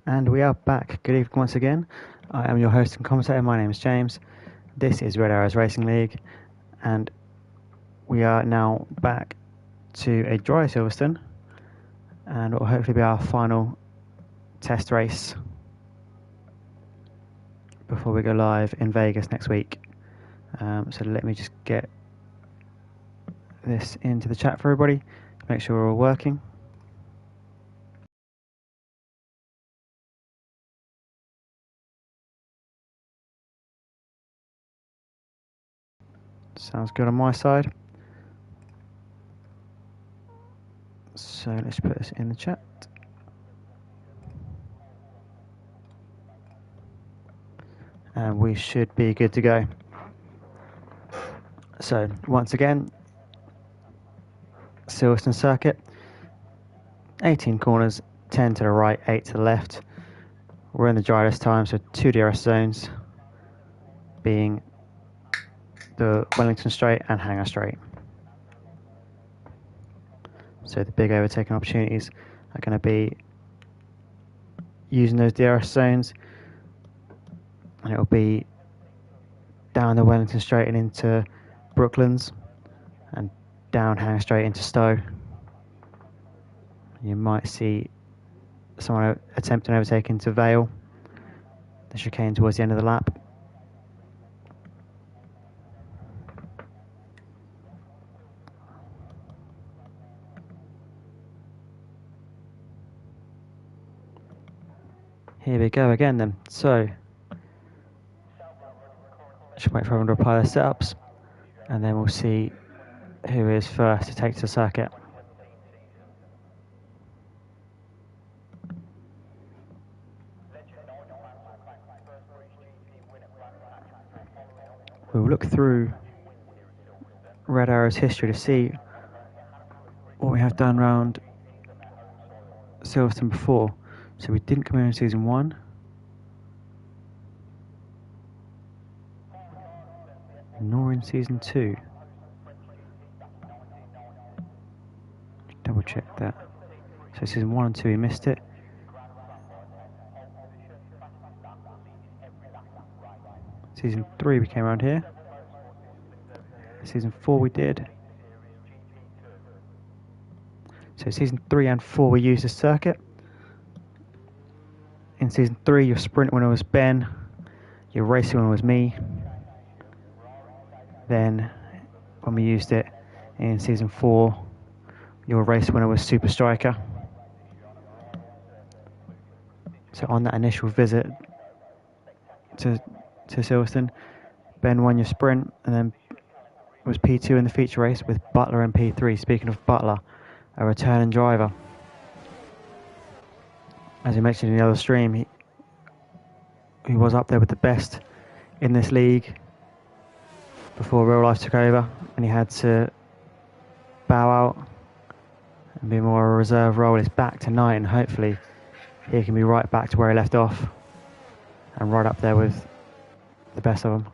And we are back. Good evening once again. I am your host and commentator. My name is James. This is Red Arrows Racing League, and we are now back to a dry Silverstone, and it will hopefully be our final test race before we go live in Vegas next week. So let me just get this into the chat for everybody to make sure we're all working. Sounds good on my side. So let's put this in the chat. And we should be good to go. So once again, Silverstone circuit, 18 corners, 10 to the right, 8 to the left. We're in the dry this time, so 2 DRS zones, being the Wellington Straight and Hangar Straight. So the big overtaking opportunities are going to be using those DRS zones, and it will be down the Wellington Straight and into Brooklands, and down Hangar Straight into Stowe. You might see someone attempting to overtake into Vale, the chicane towards the end of the lap. Here we go again then. So, I should wait for everyone to apply their setups, and then we'll see who is first to take to the circuit. We'll look through Red Arrow's history to see what we have done around Silverstone before. So we didn't come in season 1. Nor in season 2. Double check that. So season 1 and 2 we missed it. Season 3 we came around here. Season 4 we did. So season 3 and 4 we used the circuit. In season 3 your sprint winner was Ben. Your racing winner was me. Then when we used it in season 4, your race winner was Super Striker. So on that initial visit to Silverstone, Ben won your sprint and then was P2 in the feature race with Butler in P3. Speaking of Butler, a returning driver. As we mentioned in the other stream, he was up there with the best in this league before real life took over, and he had to bow out and be more a reserve role. He's back tonight, and hopefully he can be right back to where he left off and right up there with the best of them.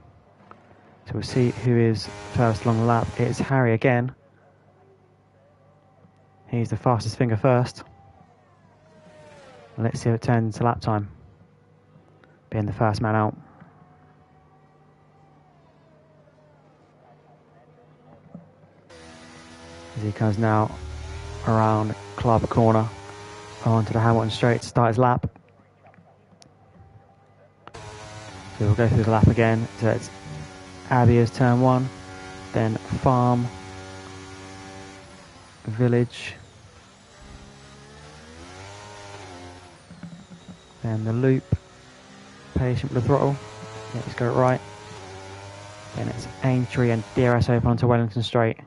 So we'll see who is first along the lap. It's Harry again. He's the fastest finger first. Let's see if it turns into lap time, being the first man out. As he comes now around Club Corner onto the Hamilton Straight to start his lap. So we'll go through the lap again. So it's Abbey's turn 1, then Farm, Village, then the loop, patient with the throttle. Yeah, just go right. Then it's Aintree and DRS open onto Wellington Straight.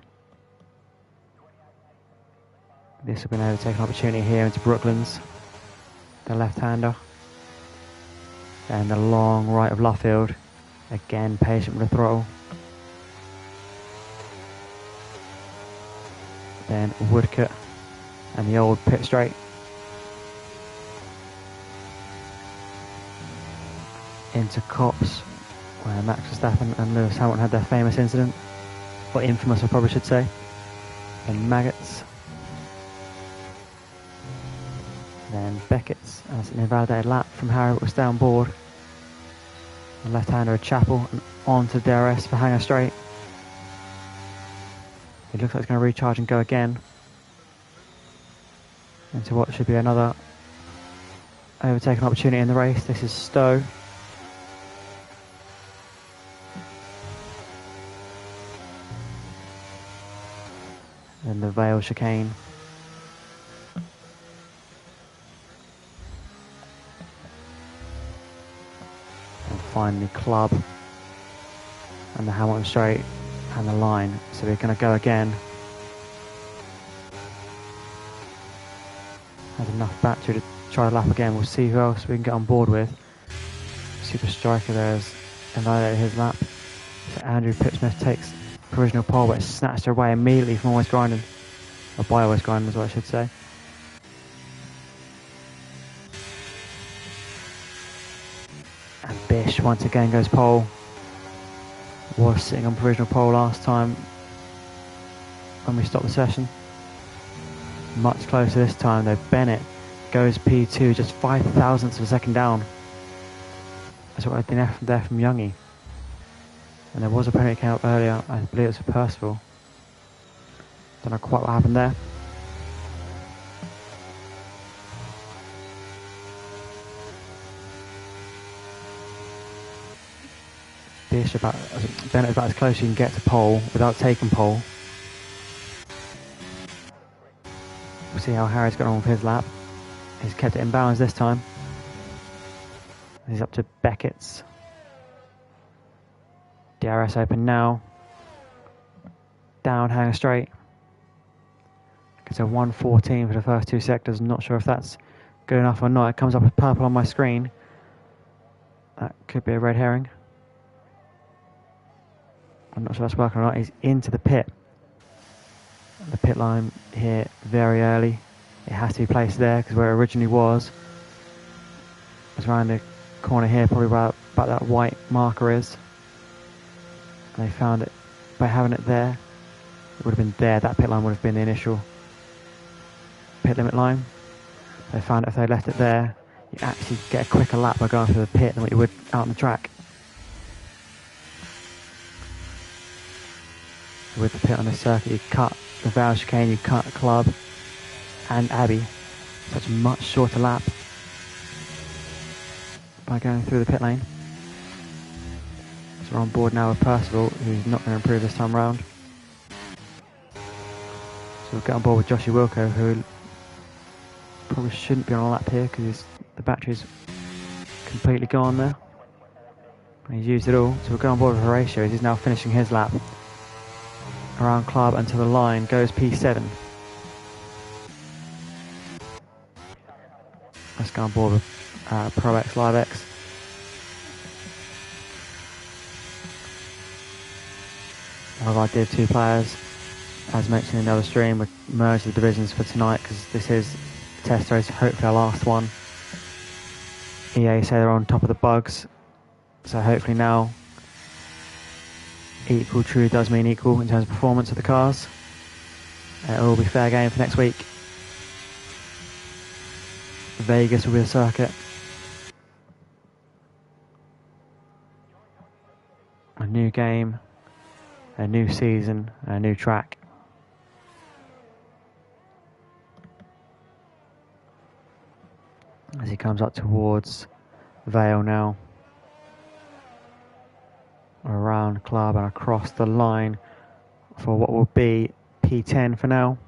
This will be an overtaking opportunity here into Brooklands, the left-hander. And the long right of Luffield, again patient with the throttle. Then Woodcote and the old pit straight. Into Copse, where Max Verstappen and Lewis Hamilton had their famous incident, or infamous I probably should say. And Maggots. then Beckett's, as an invalidated lap from Harry, but was down board. And left-hander Chapel, and on to DRS for Hanger Straight. It looks like it's going to recharge and go again into what should be another overtaking opportunity in the race. This is Stowe. And the Vale chicane. And finally Club and the Hamilton Straight and the line. So we're going to go again. Has enough battery to try the lap again. We'll see who else we can get on board with. Super Striker there has invalidated his lap. So Andrew Pipsmith takes provisional pole, but it's snatched away immediately from Always Grinding. Or by Always Grinding is what I should say. And Bish once again goes pole. Was sitting on provisional pole last time when we stopped the session. Much closer this time though. Bennett goes P2, just 5 thousandths of a second down. That's what I've been there from Youngie. And there was a penalty came up earlier, I believe it was for Percival. Don't know quite what happened there. Bennett about as close as you can get to pole without taking pole. We'll see how Harry's got on with his lap. He's kept it in balance this time. He's up to Beckett's. DRS open now. Down, Hanger Straight. It's a 1:14 for the first two sectors. Not sure if that's good enough or not. It comes up with purple on my screen. That could be a red herring. I'm not sure that's working or not. He's into the pit. The pit line here very early. It has to be placed there because where it originally was around the corner here, probably about that white marker is. And they found it by having it there. It would have been there. That pit line would have been the initial pit limit line. They found it if they left it there, you actually get a quicker lap by going through the pit than what you would out on the track. With the pit on this circuit, you cut the Vale chicane, you cut Club and Abbey. Such a much shorter lap by going through the pit lane. So we're on board now with Percival, who's not going to improve this time round. So we'll get on board with Joshie Wilco, who probably shouldn't be on a lap here because the battery's completely gone there. He's used it all. So we'll go on board with Horatio as he's now finishing his lap. Around Club until the line goes P7. Let's go on board with Pro X Live X. Of our Div 2 players, as mentioned in the other stream, we merged the divisions for tonight because this is the test race, hopefully our last one. EA say they're on top of the bugs, so hopefully now equal truly does mean equal in terms of performance of the cars. It will be fair game for next week. Vegas will be the circuit. A new game, a new season, a new track. As he comes up towards Vale now. Around Club and across the line for what will be P10 for now.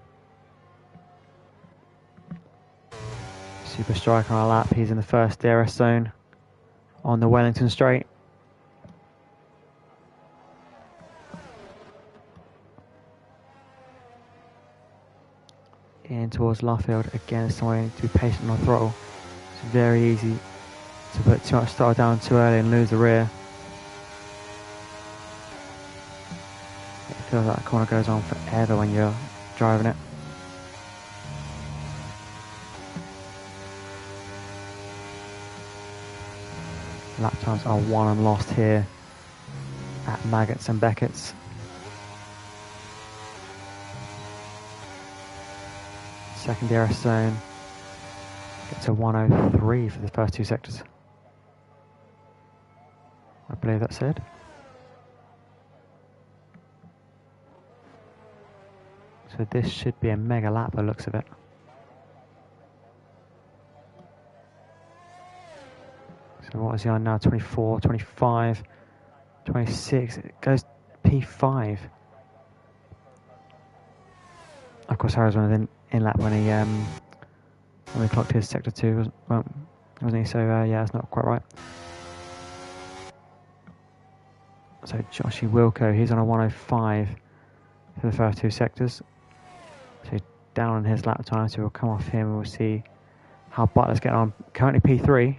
Super Striker on our lap. He's in the first DRS zone on the Wellington Straight. In towards Luffield again. It's somewhere to be patient on the throttle. It's very easy to put too much throttle down too early and lose the rear. It feels like that corner goes on forever when you're driving it. Lap times are won and lost here at Maggots and Beckett's. Second DRS zone. Get to 103 for the first 2 sectors. I believe that's it. So this should be a mega lap by the looks of it. So what is he on now? 24, 25, 26. It goes P5. Of course, Harris was in lap when he clocked his sector 2, wasn't he? So yeah, it's not quite right. So Joshy Wilco, he's on a 105 for the first 2 sectors. So he's down on his lap time, so we'll come off him and we'll see how Butler's getting on. Currently P3.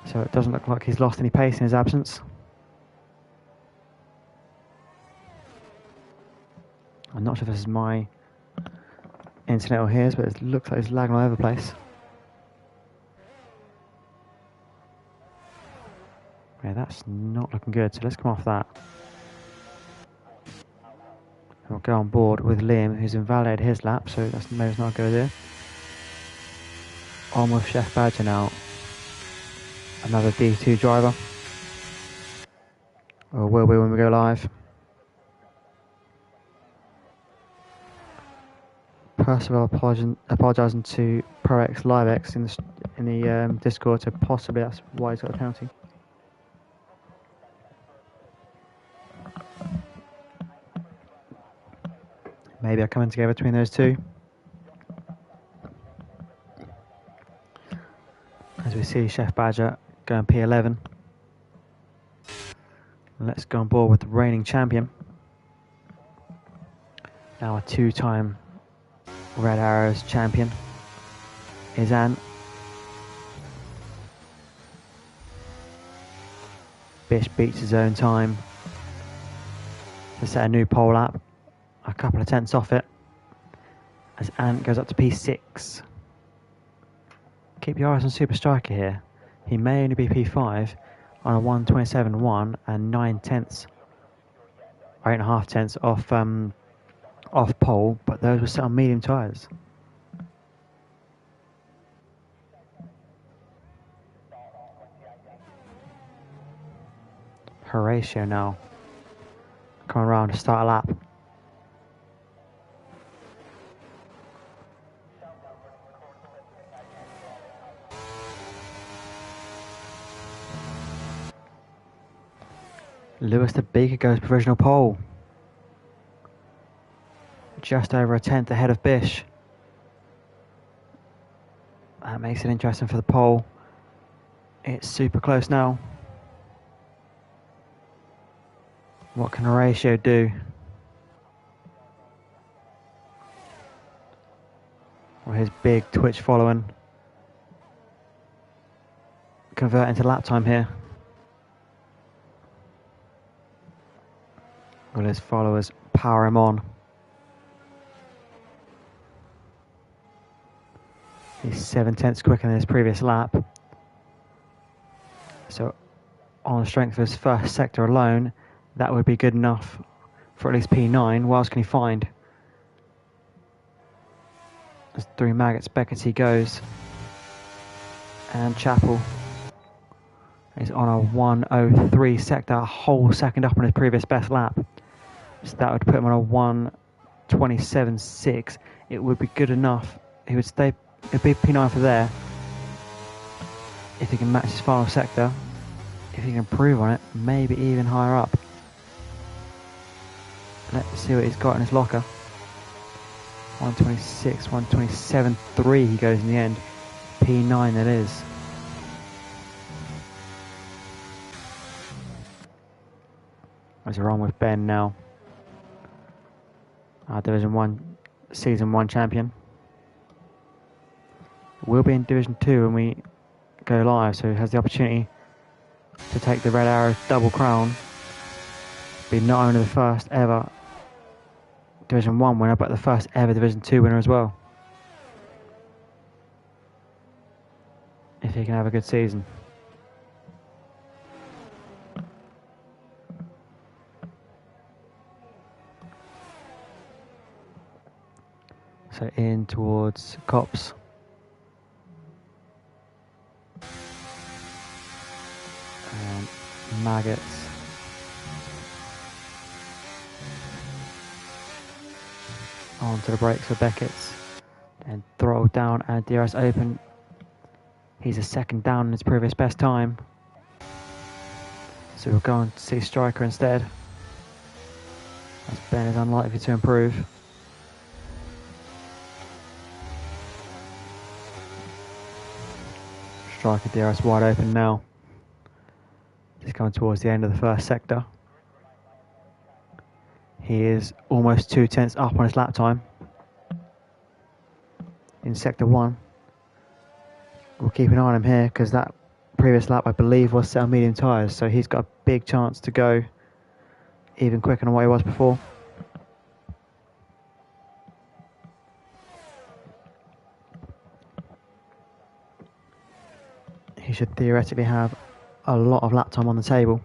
So it doesn't look like he's lost any pace in his absence. I'm not sure if this is my internet or his, but it looks like it's lagging all over the place. Yeah, that's not looking good, so let's come off that. And we'll go on board with Liam, who's invalidated his lap, so that's maybe it's not a good idea. On with Chef Badger now. Another D2 driver. Or will be when we go live. Percival apologising to ProX LiveX in the Discord, so possibly that's why he's got a penalty. Maybe a coming together between those two. As we see Chef Badger going P11. Let's go on board with the reigning champion. Now a 2-time Red Arrows champion is Ant. Bish beats his own time to set a new pole lap, a couple of tenths off it, as Ant goes up to P6. Keep your eyes on Super Striker here. He may only be P5 on a 1:27.1 and 9 tenths, or 8.5 tenths off pole, but those were set on medium tyres. Horatio now coming around to start a lap. Lewis the Beaker goes provisional pole. Just over a tenth ahead of Bish. That makes it interesting for the pole. It's super close now. What can Horatio do? Or his big Twitch following convert into lap time here? Will his followers power him on? He's 7 tenths quicker than his previous lap. So on the strength of his first sector alone, that would be good enough for at least P9. What else can he find? As through Maggots, Becketty goes. And Chappell is on a 1:03 sector, a whole second up on his previous best lap. So that would put him on a 1:27.6. It would be good enough. He would stay, it'd be P9 for there. If he can match his final sector, if he can improve on it, maybe even higher up. Let's see what he's got in his locker. 1:26, 1:27.3 he goes in the end. P9 that is. As we're on with Ben now. Our Division 1, Season 1 champion. We'll be in Division 2 when we go live, so he has the opportunity to take the Red Arrow double crown. Be not only the first ever Division 1 winner, but the first ever Division 2 winner as well. If he can have a good season. So in towards Cops. And Maggots. Onto the brakes for Beckett's. And throttle down and DRS open. He's a second down in his previous best time. So we'll go on to see Striker instead. As Ben is unlikely to improve. Striker DRS wide open now. He's coming towards the end of the first sector. He is almost 2/10 up on his lap time. In sector 1. We'll keep an eye on him here because that previous lap I believe was set on medium tyres, so he's got a big chance to go even quicker than what he was before. He should theoretically have a lot of lap time on the table.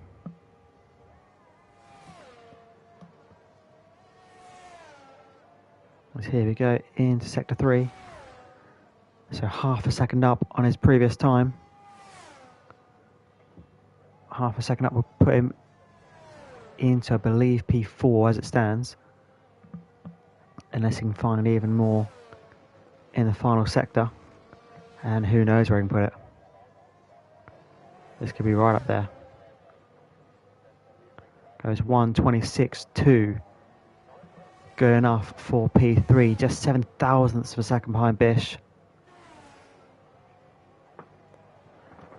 So here we go into sector 3. So half a second up on his previous time. Half a second up will put him into, I believe, P4 as it stands. Unless he can find it even more in the final sector. And who knows where he can put it. This could be right up there. Goes 1:26.2. Good enough for P3. Just 7 thousandths of a second behind Bish.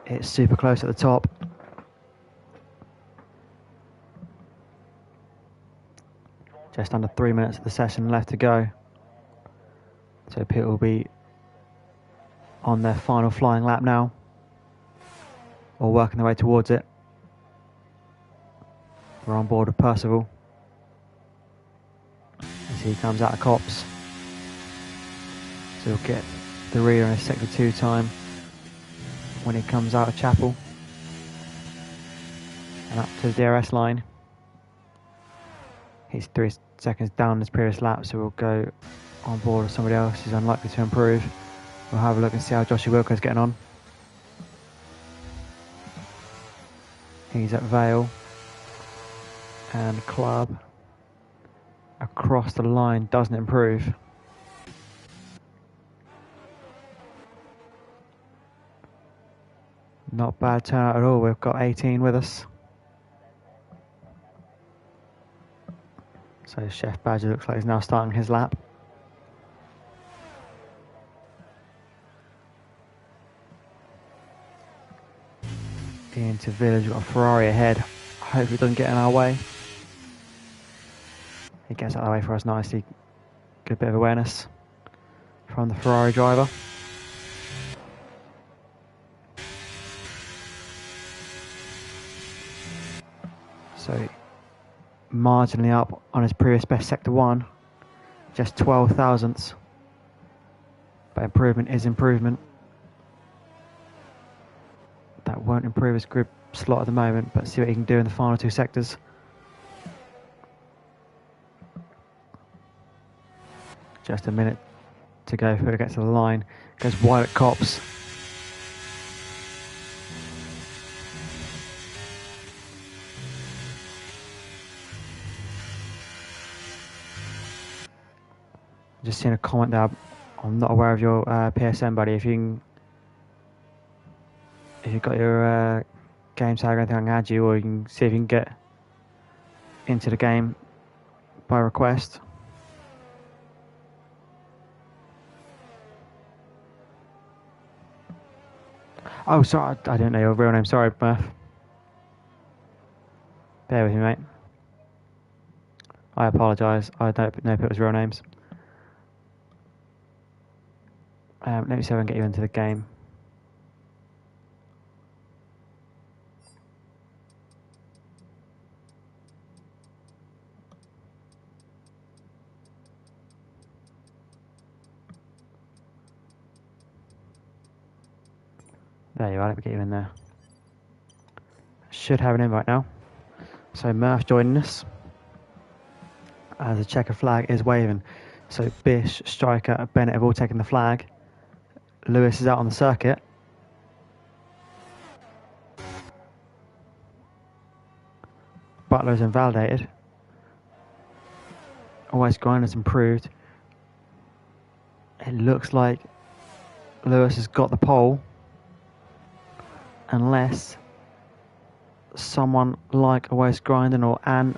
It's super close at the top. Just under 3 minutes of the session left to go. So Pit will be on their final flying lap now. Or working their way towards it. We're on board with Percival. As he comes out of Cops. So he'll get the rear in his sector 2 time when he comes out of Chapel. And up to the DRS line. He's 3 seconds down his previous lap, so we'll go on board with somebody else who's unlikely to improve. We'll have a look and see how Joshua Wilco's getting on. He's at Vale and Club. Across the line doesn't improve. Not bad turnout at all. We've got 18 with us. So Chef Badger looks like he's now starting his lap. Into Village, we've got a Ferrari ahead. Hopefully it doesn't get in our way. He gets out of the way for us nicely. Good bit of awareness from the Ferrari driver. So marginally up on his previous best sector 1. Just 12 thousandths. But improvement is improvement. That won't improve his grid slot at the moment, but see what he can do in the final 2 sectors. Just a minute to go before it gets to the line. Goes wide at Cops. Just seeing a comment there. I'm not aware of your PSN, buddy. If you've got your game tag or anything, I can add you, or you can see if you can get into the game by request. Oh, sorry, I don't know your real name. Sorry, Murph. Bear with me, mate. I apologise. I don't know people's real names. Let me see if I can get you into the game. There you are, let me get you in there. Should have an invite now. So Murph joining us. As the checker flag is waving. So Bish, Striker, Bennett have all taken the flag. Lewis is out on the circuit. Butler's invalidated. Always Grinder's improved. It looks like Lewis has got the pole, unless someone like Always Grinding or Anne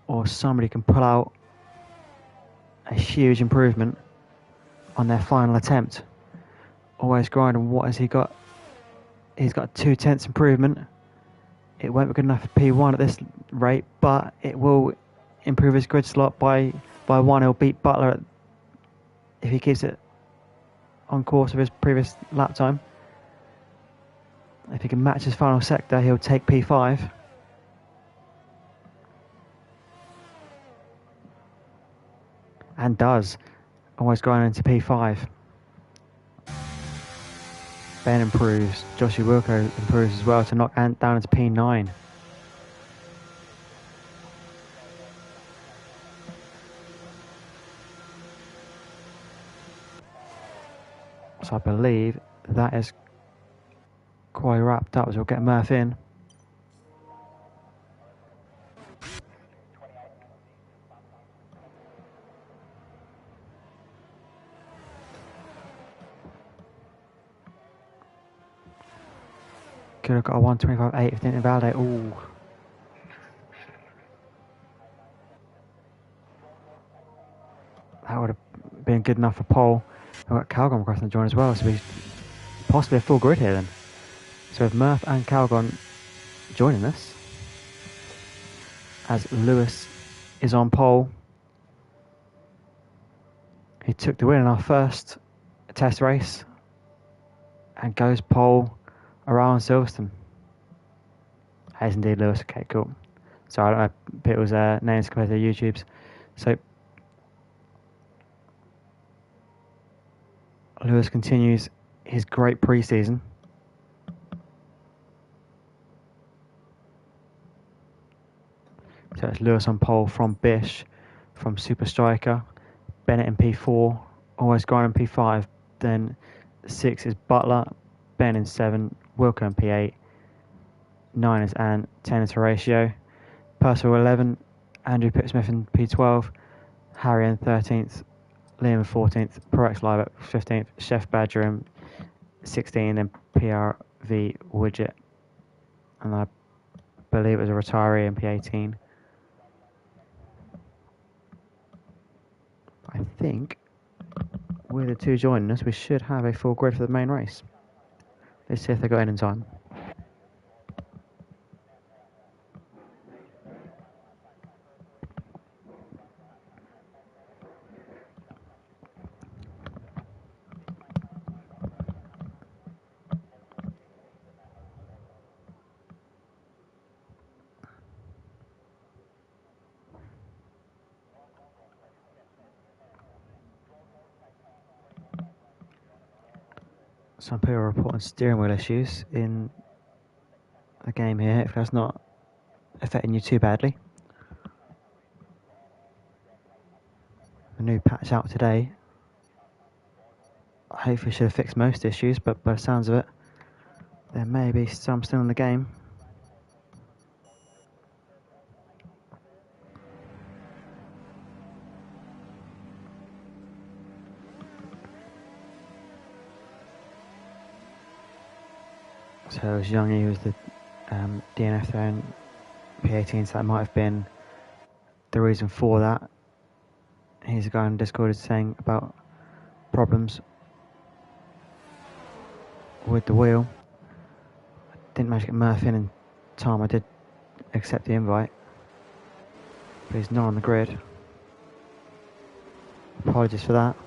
or somebody can pull out a huge improvement on their final attempt. Always Grinding, what has he got? He's got 2/10 improvement. It won't be good enough for P1 at this rate, but it will improve his grid slot by one. He'll beat Butler if he keeps it on course of his previous lap time. If he can match his final sector, he'll take P5. And does. Always going into P5. Ben improves. Joshua Wilco improves as well to knock Ant down into P9. So I believe that is quite wrapped up, as we'll get Murph in. Could have got a 125.8 if it didn't invalidate. Ooh. That would have been good enough for pole. We've got Calgon crossing the join as well, so we possibly a full grid here then. So with Murph and Calgon joining us, as Lewis is on pole. He took the win in our first test race and goes pole around Silverstone. As indeed Lewis. Okay, cool. So I don't know people's names compared to their YouTubes. So Lewis continues his great pre-season. So it's Lewis on pole from Bish, from Super Striker, Bennett in P4, Always Grind in P5, then 6 is Butler, Ben in 7, Wilco in P8, 9 is Anne, 10 is Horatio, Purcell 11, Andrew Pittsmith in P12, Harry in 13th, Liam in 14th, Perex Live at 15th, Chef Badger in 16, then PRV Widget, and I believe it was a retiree in P18. I think with the two joining us, we should have a full grid for the main race. Let's see if they got in time. Some people are reporting steering wheel issues in the game here, if that's not affecting you too badly. The new patch out today hopefully should have fixed most issues, but by the sounds of it, there may be some still in the game. So it was Youngie who was the DNF there in P18, so that might have been the reason for that. Here's a guy on Discord saying about problems with the wheel. I didn't manage to get Murph in time. I did accept the invite, but he's not on the grid. Apologies for that.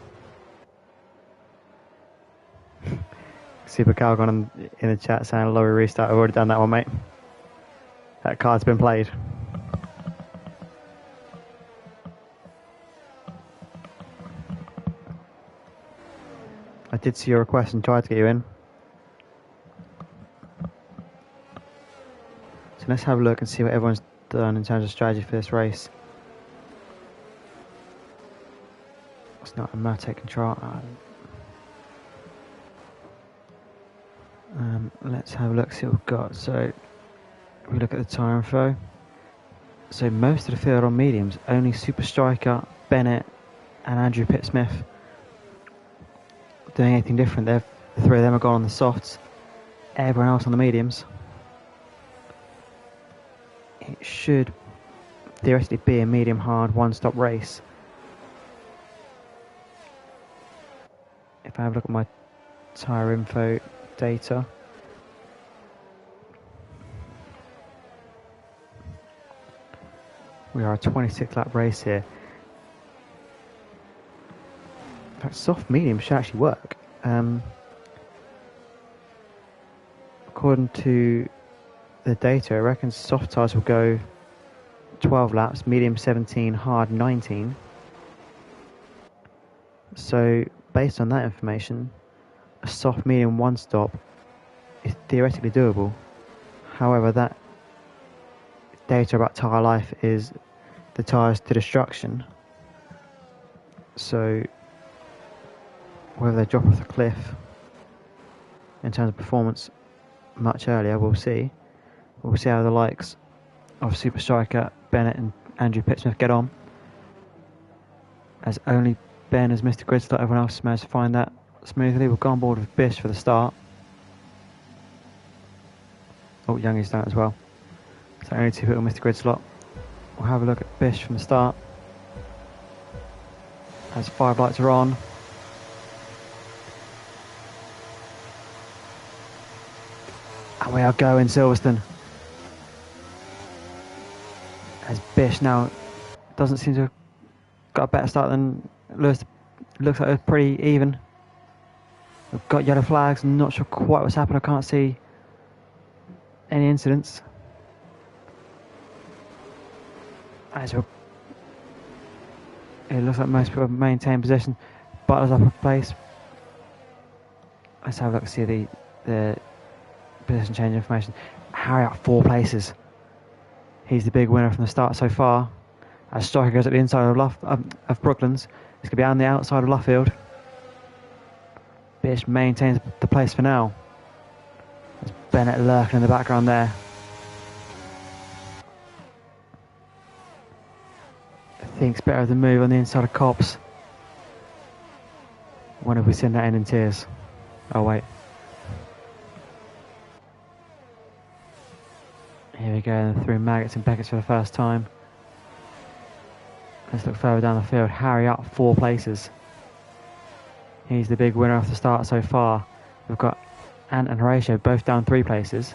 Super Calgon in the chat saying lorry restart. I've already done that one, mate. That card's been played. I did see your request and tried to get you in. So let's have a look and see what everyone's done in terms of strategy for this race. It's not a matter taking control. Let's have a look, see what we've got. So, if we look at the tyre info. So, most of the field on mediums, only Super Striker, Bennett, and Andrew Pittsmith doing anything different. The three of them are gone on the softs. Everyone else on the mediums. It should theoretically be a medium hard one-stop race. If I have a look at my tyre info data, we are a 26 lap race here. In fact, soft medium should actually work. According to the data, I reckon soft tyres will go 12 laps, medium 17, hard 19. So, based on that information, a soft medium one stop is theoretically doable. However, that data about tyre life is the tyres to destruction. So, whether they drop off the cliff in terms of performance much earlier, we'll see. We'll see how the likes of Super Striker, Bennett and Andrew Pittsmith get on, as only Ben has missed a grid slot. Everyone else managed to find that smoothly. We'll go on board with Bish for the start. Oh, Youngie's done it as well. So only two people missed the grid slot. We'll have a look at Bish from the start, as 5 lights are on. And we are going Silverstone. As Bish now doesn't seem to have got a better start than Lewis. Looks like it's pretty even. We've got yellow flags. I'm not sure quite what's happened. I can't see any incidents. As it looks like most people have maintained position. Butler's up in place. Let's have a look and see the position change information. Harry up 4 places. He's the big winner from the start so far. As Striker goes at the inside of Brooklands, it's going to be on the outside of Luffield. Bish maintains the place for now. There's Bennett lurking in the background there. Thinks better of the move on the inside of Cops. When have we seen that end in tears? Oh wait. Here we go, through Maggots and Beckett's for the first time. Let's look further down the field. Harry up 4 places. He's the big winner off the start so far. We've got Ant and Horatio both down 3 places.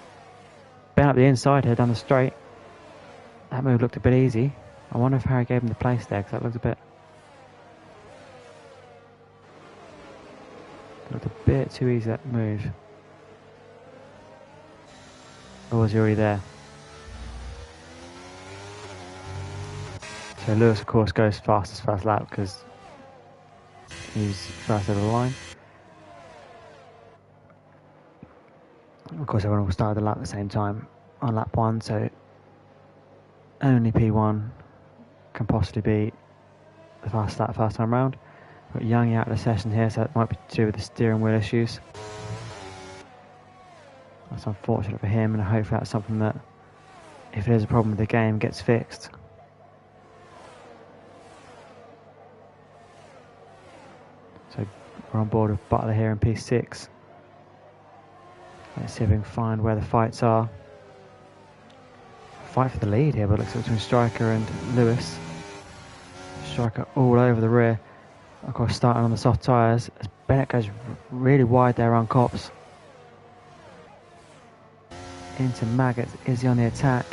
Ben up the inside here down the straight. That move looked a bit easy. I wonder if Harry gave him the place there, because that looked a bit too easy, that move. Or was he already there? So Lewis, of course, goes fastest first lap because he's first over the line. Of course, everyone will start the lap at the same time on lap 1, so only P1 can possibly be the fastest lap first time round. Got Youngie out of the session here, so that might be to do with the steering wheel issues. That's unfortunate for him, and hopefully that's something that, if there's a problem with the game, gets fixed. So we're on board with Butler here in P6. Let's see if we can find where the fights are. Fight for the lead here, but it looks like between Striker and Lewis. Striker all over the rear. Of course, starting on the soft tyres as Bennett goes really wide there on Cops. Into Maggots. Izzy on the attack.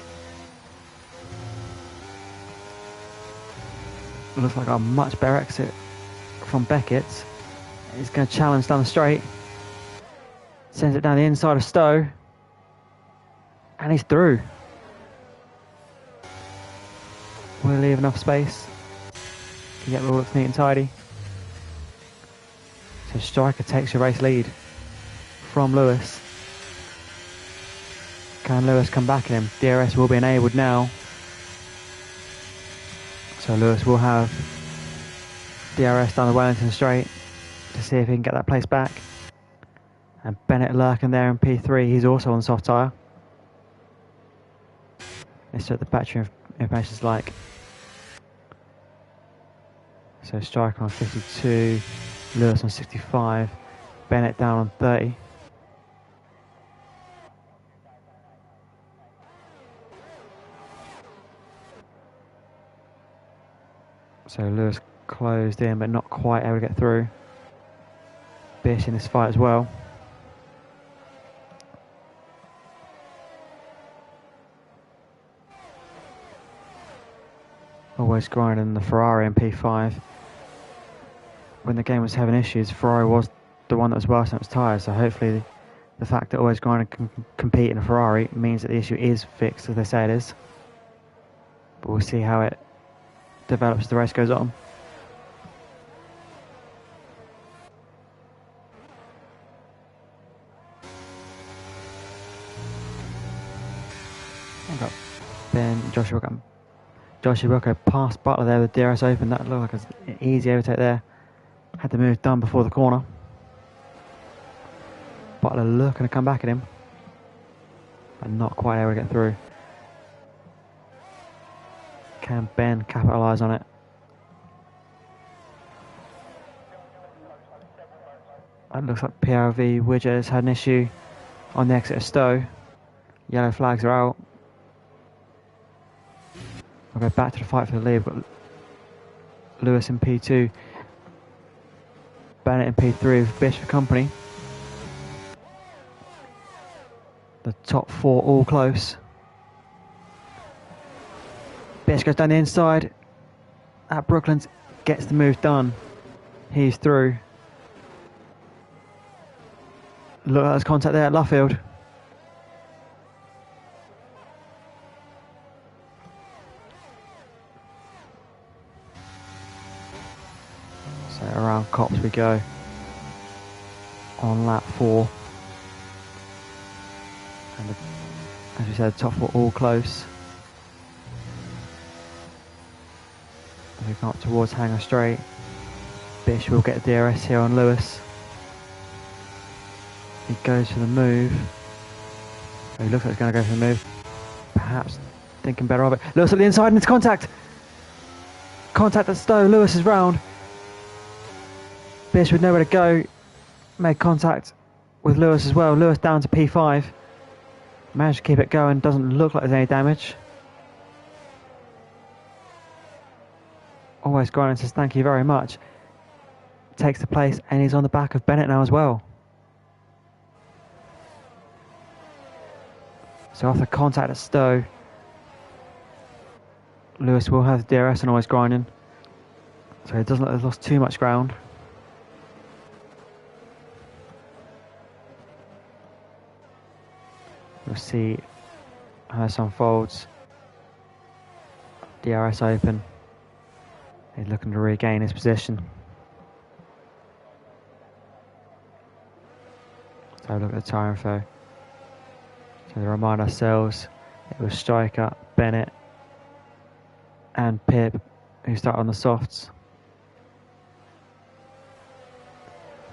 Looks like a much better exit from Beckett's. He's going to challenge down the straight. Sends it down the inside of Stowe. And he's through. We'll leave enough space to get the all looks neat and tidy. So Striker takes your race lead from Lewis. Can Lewis come back at him? DRS will be enabled now. So Lewis will have DRS down the Wellington straight to see if he can get that place back. And Bennett lurking there in P3, he's also on soft tyre. Let's see what the battery information is like. So Striker on 52, Lewis on 65, Bennett down on 30. So Lewis closed in but not quite able to get through. Bish in this fight as well. Always grinding the Ferrari in P5. When the game was having issues, Ferrari was the one that was worse on its tyres, so hopefully the fact that Always Grinding can compete in a Ferrari means that the issue is fixed, as they say it is. But we'll see how it develops as the race goes on. I've got Joshua Wilco past Butler there with DRS open. That looked like an easy overtake there. Had the move done before the corner. Butler looking to come back at him, but not quite able to get through. Can Ben capitalise on it? It looks like PRV Widget has had an issue on the exit of Stowe. Yellow flags are out. We'll go back to the fight for the lead. We've got Lewis in P2, Bennett in P3 with Bish for company. The top four all close. Bish goes down the inside. At Brooklands, gets the move done. He's through. Look, there's contact there at Luffield. So around Cops we go on lap 4. And as we said, the top four all close. As we come up towards Hangar Straight, Bish will get a DRS here on Lewis. He goes for the move. Oh, he looks like he's going to go for the move. Perhaps thinking better of it. Lewis at the inside and it's contact. Contact at Stowe. Lewis is round. Bish with nowhere to go. Made contact with Lewis as well. Lewis down to P5. Managed to keep it going. Doesn't look like there's any damage. Always Grinding says thank you very much. Takes the place and he's on the back of Bennett now as well. So after contact at Stowe, Lewis will have the DRS and Always Grinding. So it doesn't look like they've lost too much ground. We'll see how this unfolds. DRS open. He's looking to regain his position. So look at the tyre info. So to remind ourselves, it was Striker, Bennett and Pip who started on the softs.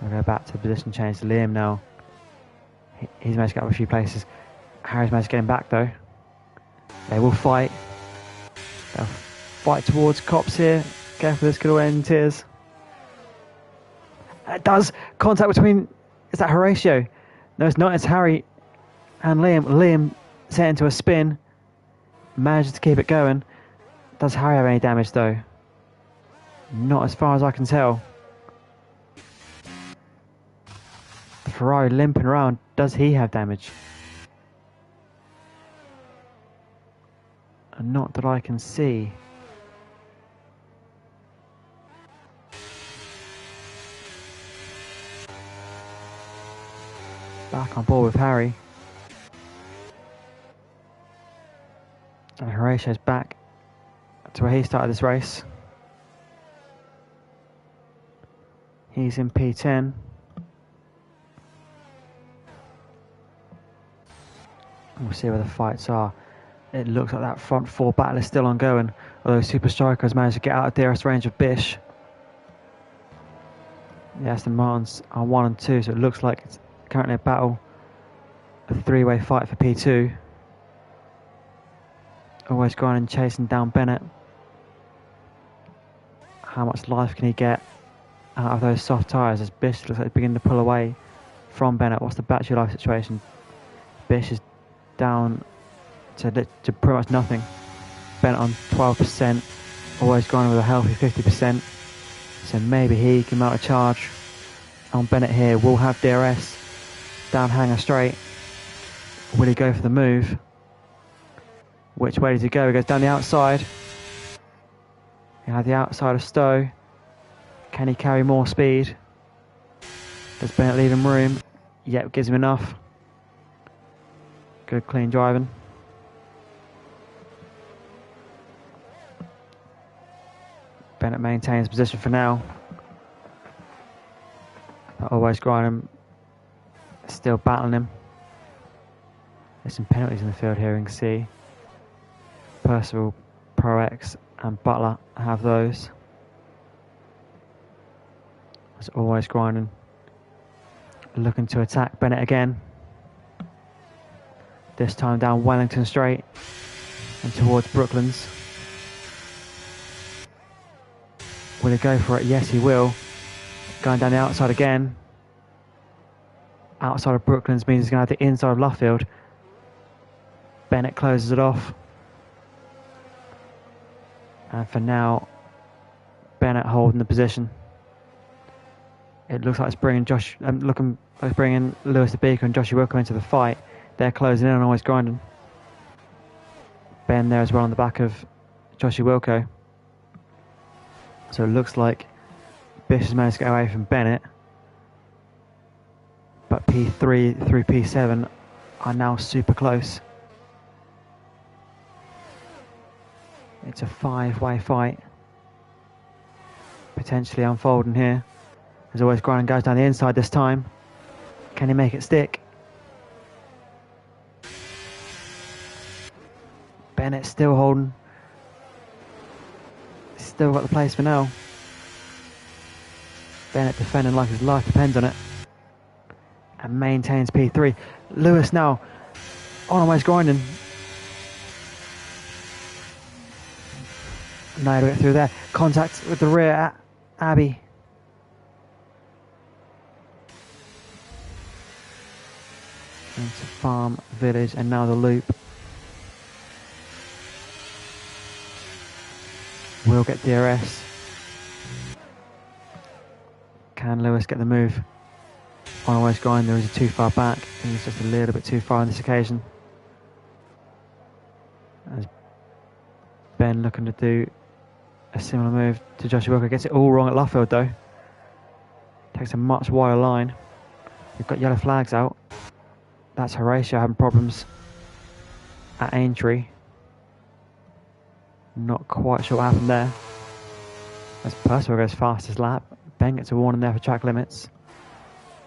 We'll go back to the position change to Liam now. He's managed to get up a few places. Harry's managed to get him back though. They will fight. They'll fight towards Cops here. Careful, this could all end in tears. It does. Contact between... Is that Horatio? No, it's not. It's Harry and Liam. Liam set into a spin. Manages to keep it going. Does Harry have any damage though? Not as far as I can tell. The Ferrari limping around. Does he have damage? And not that I can see. Back on board with Harry. And Horatio's back to where he started this race. He's in P10. We'll see where the fights are. It looks like that front four battle is still ongoing, although Super Striker has managed to get out of DRS range of Bish. The Aston Martins are 1 and 2, so it looks like it's currently a battle, a three-way fight for P2. Always going and chasing down Bennett. How much life can he get out of those soft tyres as Bish looks like he's beginning to pull away from Bennett? What's the battery life situation? Bish is down to pretty much nothing. Bennett on 12%, always going with a healthy 50%. So maybe he can mount a charge on Bennett here. Will have DRS down hanger straight. Will he go for the move? Which way does he go? He goes down the outside. He had the outside of Stowe. Can he carry more speed? Does Bennett leave him room? Yep, gives him enough. Good clean driving. Bennett maintains position for now. Always grinding. Still battling him. There's some penalties in the field here, you can see. Percival, Pro X and Butler have those. As always grinding. Looking to attack Bennett again. This time down Wellington Straight and towards Brooklands. Will he go for it? Yes, he will. Going down the outside again. Outside of Brooklands means he's going to have the inside of Luffield. Bennett closes it off. And for now, Bennett holding the position. It looks like it's bringing bringing Lewis De Beeker and Joshua Wilco into the fight. They're closing in and always grinding. Ben there as well on the back of Joshua Wilco. So it looks like Bish has managed to get away from Bennett. But P3 through P7 are now super close. It's a 5-way fight. Potentially unfolding here. As always, grinding goes down the inside this time. Can he make it stick? Bennett still holding. Still got the place for now. Bennett defending like his life depends on it. And maintains P3. Lewis now on always grinding. No, to get through there. Contact with the rear Abbey. Into Farm Village and now the loop. Will get DRS. Can Lewis get the move? On always grind, there is too far back. He's just a little bit too far on this occasion. As Ben looking to do a similar move to Joshua Wilco. Gets it all wrong at Luffield though. Takes a much wider line. We've got yellow flags out. That's Horatio having problems at Aintree. Not quite sure what happened there. As Percival goes fastest lap. Ben gets a warning there for track limits.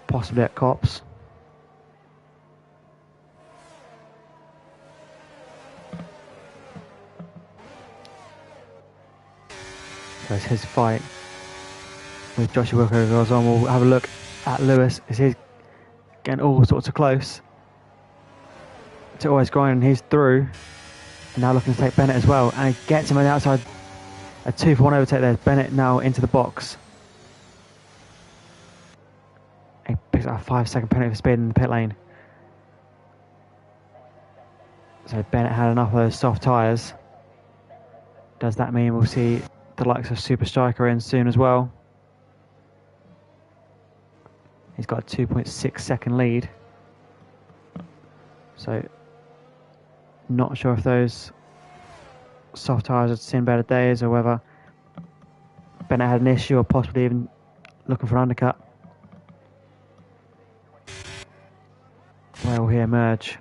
Possibly at Cops. So it's his fight with Joshua Wilco goes on. We'll have a look at Lewis as he's getting all sorts of close to always grinding. He's through and now looking to take Bennett as well, and he gets him on the outside. A 2-for-1 overtake there. Bennett now into the box. He picks up a 5-second penalty for speed in the pit lane. So Bennett had enough of those soft tyres. Does that mean we'll see the likes of Super Striker in soon as well? He's got a 2.6 second lead. So not sure if those soft tyres had seen better days or whether Bennett had an issue or possibly even looking for an undercut. Where will he emerge?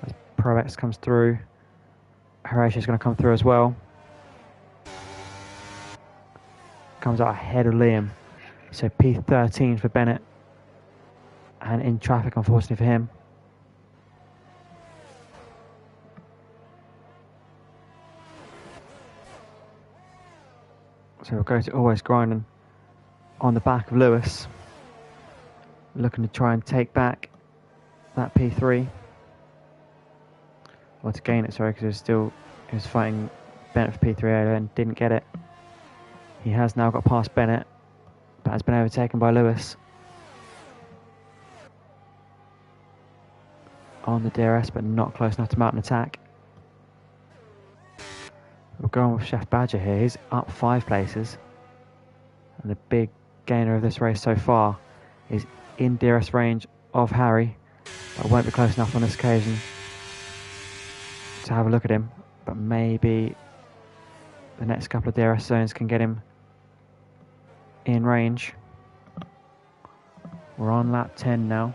As Pro X comes through, Horatio's going to come through as well. Comes out ahead of Liam. So P13 for Bennett. And in traffic, unfortunately for him. So we'll go to Always Grinding on the back of Lewis, looking to try and take back that P3, or to gain it, sorry, because he was fighting Bennett for P3 earlier and didn't get it. He has now got past Bennett, but has been overtaken by Lewis on the DRS, but not close enough to mount an attack. We'll go on with Chef Badger here. He's up 5 places, and the big gainer of this race so far is in DRS range of Harry, but won't be close enough on this occasion to have a look at him. But maybe the next couple of DRS zones can get him in range. We're on lap 10 now.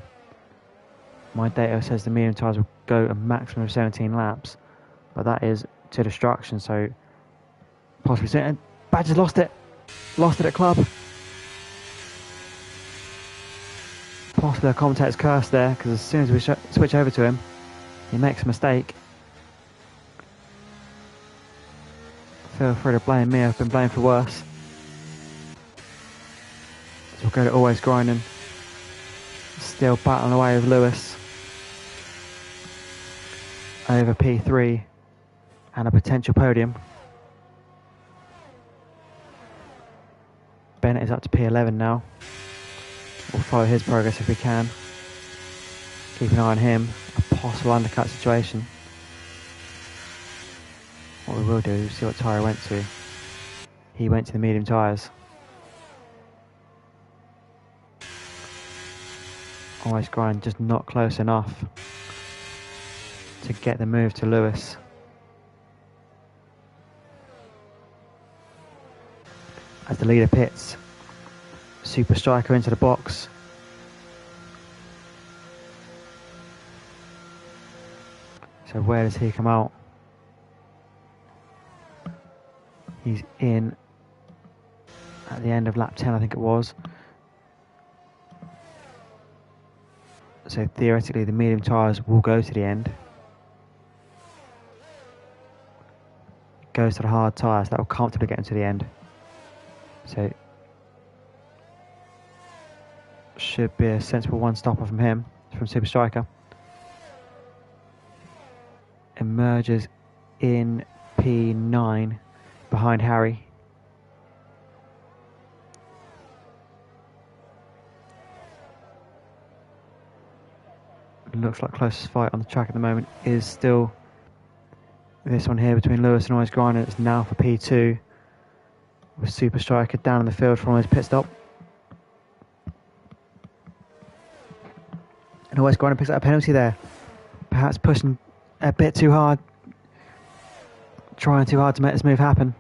My data says the medium tyres will go a maximum of 17 laps, but that is to destruction, so possibly soon. And Badger's lost it at club. Possibly a commentator's curse there, because as soon as we switch over to him, he makes a mistake. Feel free to blame me, I've been blamed for worse. So we'll go to Always Grinding. Still battling away with Lewis over P3 and a potential podium. Bennett is up to P11 now. We'll follow his progress if we can. Keep an eye on him. A possible undercut situation. What we will do is see what tyre he went to. He went to the medium tyres. Always Grind, just not close enough to get the move to Lewis. As the leader pits, Super Striker into the box. So where does he come out? He's in at the end of lap 10, I think it was. So theoretically the medium tyres will go to the end. Goes to the hard tyres, that will comfortably get him to the end. So should be a sensible one stopper from him, from Super Striker. Emerges in P9 behind Harry. Looks like closest fight on the track at the moment is still this one here between Lewis and Always Grinding. It's now for P2 with Super Striker down in the field from his pit stop. And Always Grinding picks up a penalty there. Perhaps pushing a bit too hard. Trying too hard to make this move happen.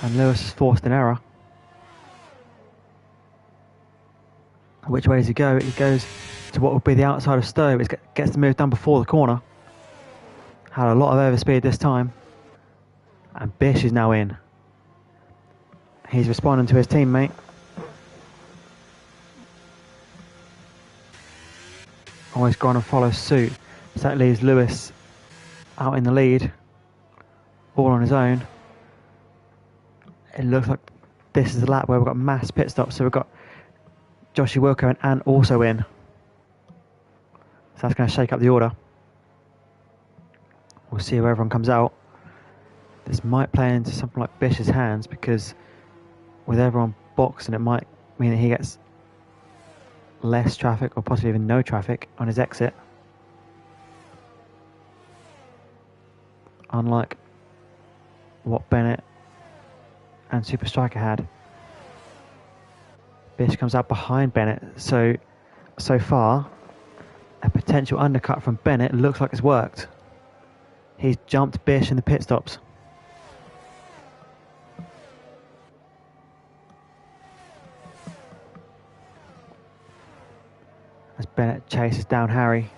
And Lewis has forced an error. Which way does he go? He goes to what would be the outside of Stowe. He gets the move done before the corner. Had a lot of overspeed this time. And Bish is now in. He's responding to his teammate. Always gone and follows suit. So that leaves Lewis out in the lead. All on his own. It looks like this is the lap where we've got mass pit stops. So we've got Joshie Wilco and Ant also in. So that's going to shake up the order. We'll see where everyone comes out. This might play into something like Bish's hands, because with everyone boxing, it might mean that he gets less traffic or possibly even no traffic on his exit. Unlike what Bennett and Super Striker had. Bish comes out behind Bennett, so far a potential undercut from Bennett looks like it's worked. He's jumped Bish in the pit stops. As Bennett chases down Harry.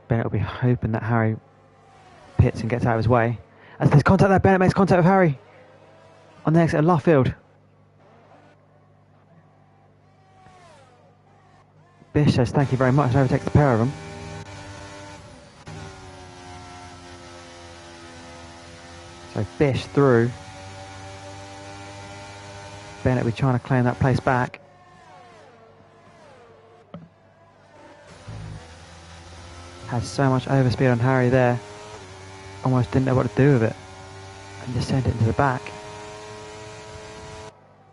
Bennett will be hoping that Harry pits and gets out of his way. As there's contact there, Bennett makes contact with Harry on the exit of Luffield. Bish says thank you very much and overtakes the pair of them. So Bish through. Bennett will be trying to claim that place back. Had so much overspeed on Harry there. Almost didn't know what to do with it. And just sent it into the back.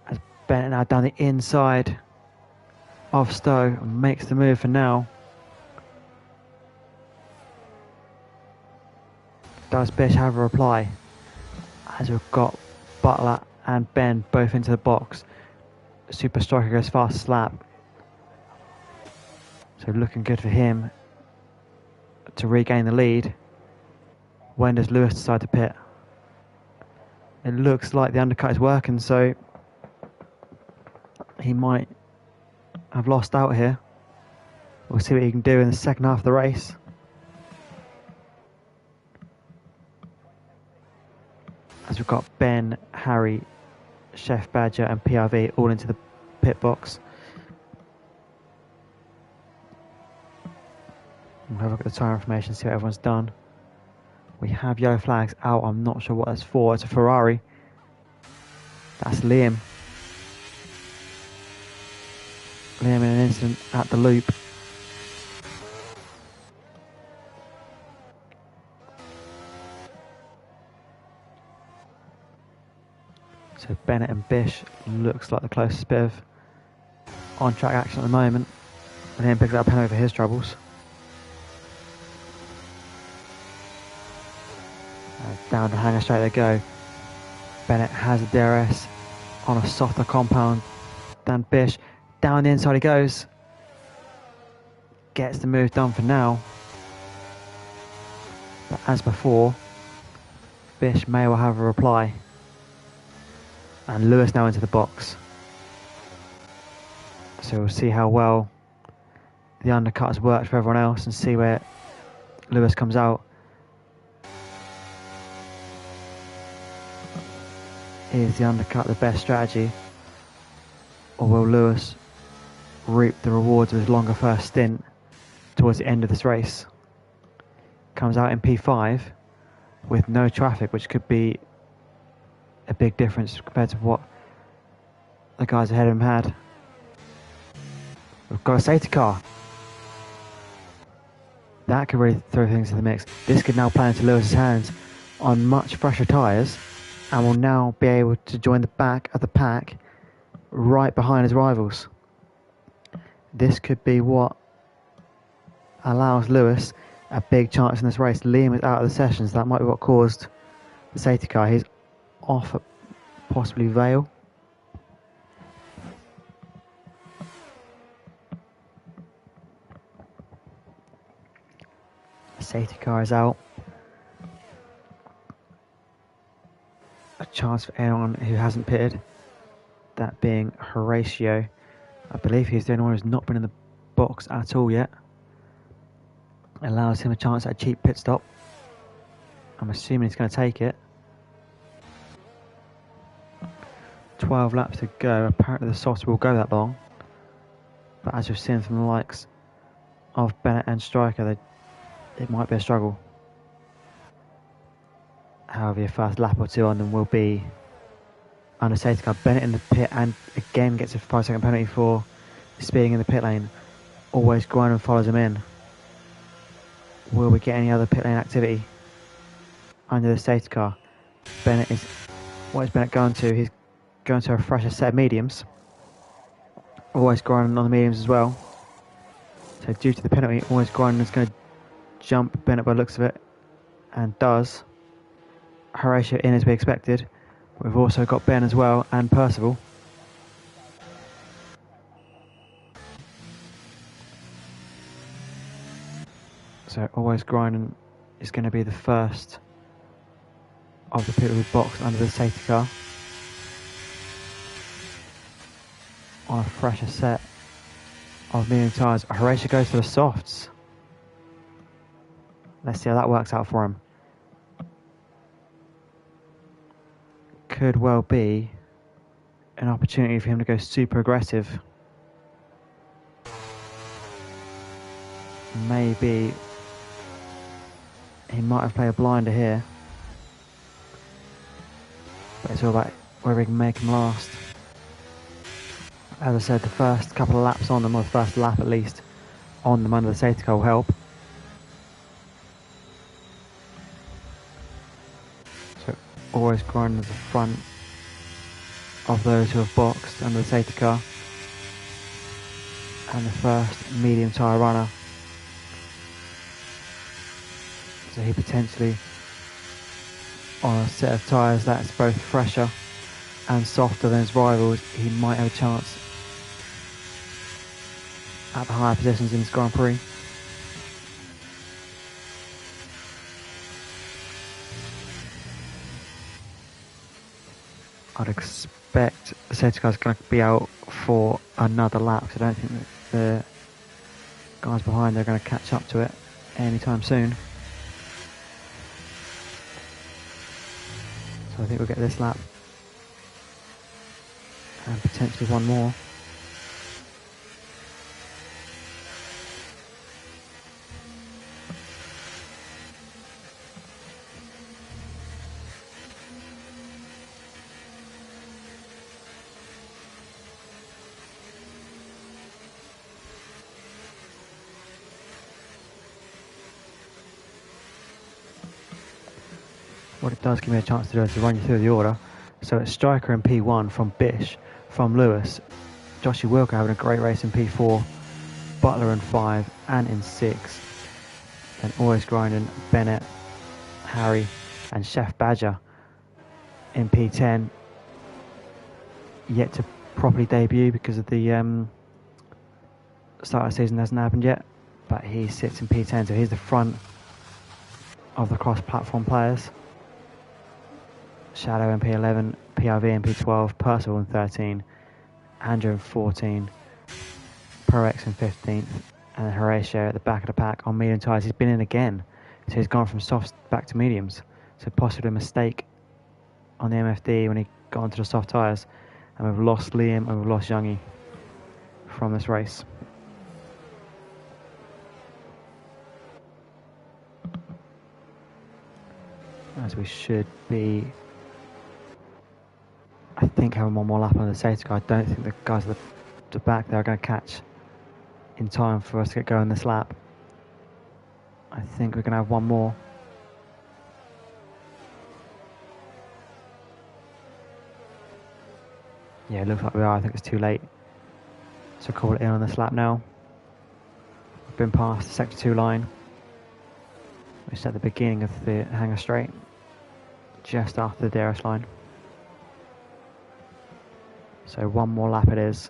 As Bennett now down the inside of Stowe and makes the move for now. Does Bish have a reply? As we've got Butler and Ben both into the box. Super Striker goes fast slap. So looking good for him to regain the lead. When does Lewis decide to pit? It looks like the undercut is working, so he might have lost out here. We'll see what he can do in the second half of the race. As we've got Ben, Harry, Chef Badger and PRV all into the pit box. We'll have a look at the tyre information, see what everyone's done. We have yellow flags out. I'm not sure what that's for. It's a Ferrari. That's Liam. Liam in an incident at the loop. So Bennett and Bish looks like the closest bit of on-track action at the moment. And Liam picks up a penalty for his troubles. Down the hanger straight they go. Bennett has a DRS on a softer compound than Bish. Down the inside he goes. Gets the move done for now. But as before, Bish may well have a reply. And Lewis now into the box. So we'll see how well the undercut has worked for everyone else and see where Lewis comes out. Is the undercut the best strategy, or will Lewis reap the rewards of his longer first stint towards the end of this race? Comes out in P5 with no traffic, which could be a big difference compared to what the guys ahead of him had. We've got a safety car. That could really throw things in the mix. This could now play into Lewis's hands on much fresher tyres, and will now be able to join the back of the pack right behind his rivals. This could be what allows Lewis a big chance in this race. Liam is out of the sessions. That might be what caused the safety car. He's off at possibly Vale. The safety car is out. A chance for anyone who hasn't pitted, that being Horatio. I believe he's the only one who's not been in the box at all yet. Allows him a chance at a cheap pit stop. I'm assuming he's going to take it. 12 laps to go. Apparently the softs will go that long, but as we've seen from the likes of Bennett and Striker, it might be a struggle. However, your first lap or two on them will be under safety car. Bennett in the pit and again gets a 5-second penalty for speeding in the pit lane. Always grind and follows him in. Will we get any other pit lane activity under the safety car? Bennett is... What is Bennett going to? He's going to a fresher set of mediums. Always grinding on the mediums as well. So due to the penalty, always grinding is going to jump Bennett by the looks of it. And does. Horatio in as we expected. We've also got Ben as well and Percival. So always grinding is going to be the first of the people who box under the safety car on a fresher set of medium tyres. Horatio goes to the softs. Let's see how that works out for him. Could well be an opportunity for him to go super aggressive. Maybe he might have played a blinder here. but it's all about whether he can make them last. As I said, the first couple of laps on them, or the first lap at least, on them under the safety car will help. So always grinding at the front of those who have boxed under the safety car. And the first medium tyre runner. So he potentially, on a set of tyres that's both fresher and softer than his rivals, he might have a chance at the higher positions in this Grand Prix. I'd expect the safety car's going to be out for another lap, so I don't think that the guys behind are going to catch up to it anytime soon. So I think we'll get this lap and potentially one more. What it does give me a chance to do is to run you through the order. So it's Striker in P1 from Bish, from Lewis, Joshua Wilker having a great race in P4, Butler in 5 and in 6, then always grinding Bennett, Harry and Chef Badger in P10, yet to properly debut because of the start of the season hasn't happened yet, but he sits in P10, so he's the front of the cross-platform players. Shadow in P11, PRV in P12, Percival in 13, Andrew in 14, Pro-X in 15th, and Horatio at the back of the pack on medium tyres. He's been in again, so he's gone from softs back to mediums. So possibly a mistake on the MFD when he got onto the soft tyres. And we've lost Liam and we've lost Youngie from this race. As we should be, I think, having one more lap on the safety car. I don't think the guys at the back there are going to catch in time for us to get going this lap. I think we're going to have one more. Yeah, it looks like we are. I think it's too late to call it in on this lap now. We've been past the Sector 2 line, which is at the beginning of the hangar straight, just after the DRS line. So one more lap it is.